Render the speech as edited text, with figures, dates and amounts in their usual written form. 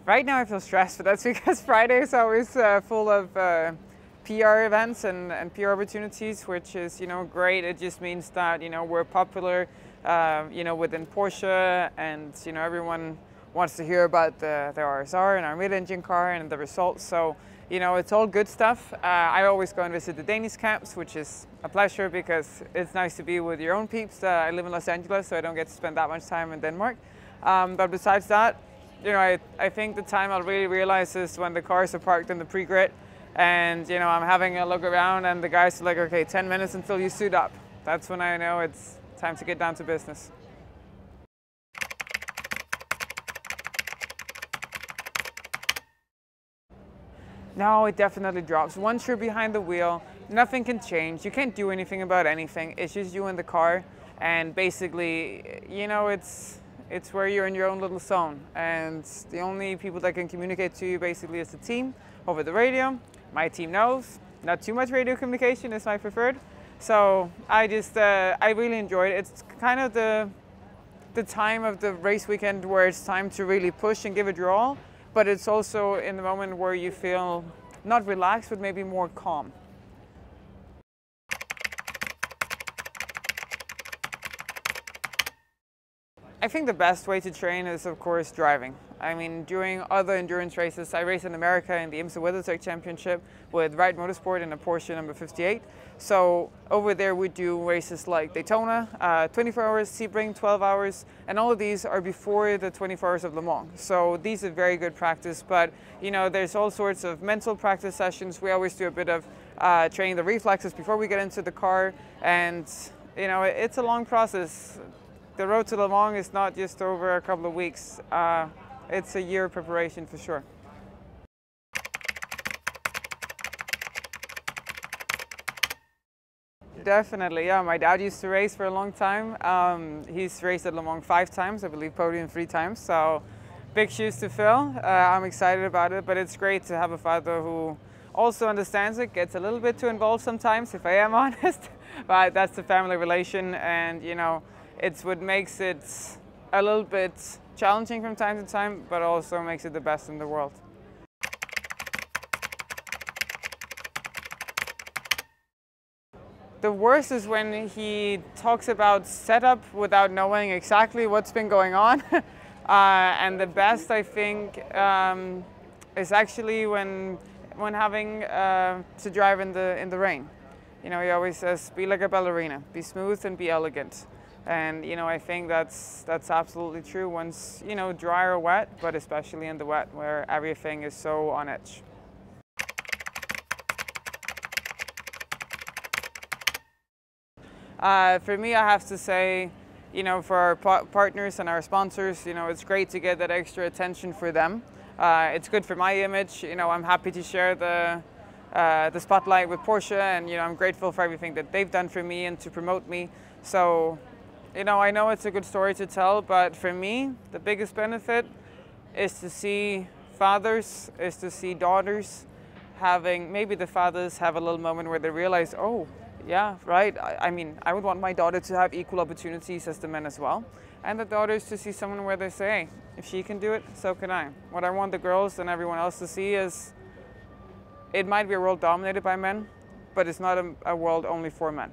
Right now I feel stressed, but that's because Friday is always full of PR events and PR opportunities, which is, great. It just means that, we're popular, within Porsche, and, everyone wants to hear about the RSR and our mid-engine car and the results. So, it's all good stuff. I always go and visit the Danish camps, which is a pleasure because it's nice to be with your own peeps. I live in Los Angeles, so I don't get to spend that much time in Denmark. But besides that, I think the time I'll really realize is when the cars are parked in the pre-grid and, I'm having a look around and the guys are like, okay, 10 minutes until you suit up. That's when I know it's time to get down to business. No, it definitely drops. Once you're behind the wheel, nothing can change. You can't do anything about anything. It's just you and the car. And basically, it's where you're in your own little zone. And the only people that can communicate to you basically is the team over the radio. My team knows. Not too much radio communication is my preferred. So I really enjoyed it. It's kind of the time of the race weekend where it's time to really push and give it your all. But it's also in the moment where you feel not relaxed, but maybe more calm. I think the best way to train is, of course, driving. I mean, during other endurance races, I race in America in the FIA WEC Championship with Ride Motorsport in a Porsche number 58. So over there we do races like Daytona, 24 hours, Sebring, 12 hours, and all of these are before the 24 hours of Le Mans. So these are very good practice, but there's all sorts of mental practice sessions. We always do a bit of training the reflexes before we get into the car, and it's a long process. The road to Le Mans is not just over a couple of weeks. It's a year preparation for sure. Definitely, yeah. My dad used to race for a long time. He's raced at Le Mans 5 times, I believe podium 3 times. So big shoes to fill. I'm excited about it, but it's great to have a father who also understands it, gets a little bit too involved sometimes, if I am honest. But that's the family relation, and it's what makes it a little bit challenging from time to time, but also makes it the best in the world. The worst is when he talks about setup without knowing exactly what's been going on. And the best, I think, is actually when having to drive in the rain. He always says, be like a ballerina, be smooth and be elegant. And I think that's absolutely true once dry or wet, but especially in the wet where everything is so on edge. For me, I have to say, for our partners and our sponsors, it's great to get that extra attention for them. It's good for my image. I'm happy to share the spotlight with Porsche, and I'm grateful for everything that they've done for me and to promote me. So. I know it's a good story to tell, but for me, the biggest benefit is to see fathers, is to see daughters maybe the fathers have a little moment where they realize, oh, yeah, right. I mean, I would want my daughter to have equal opportunities as the men as well. And the daughters to see someone where they say, hey, if she can do it, so can I. What I want the girls and everyone else to see is it might be a world dominated by men, but it's not a world only for men.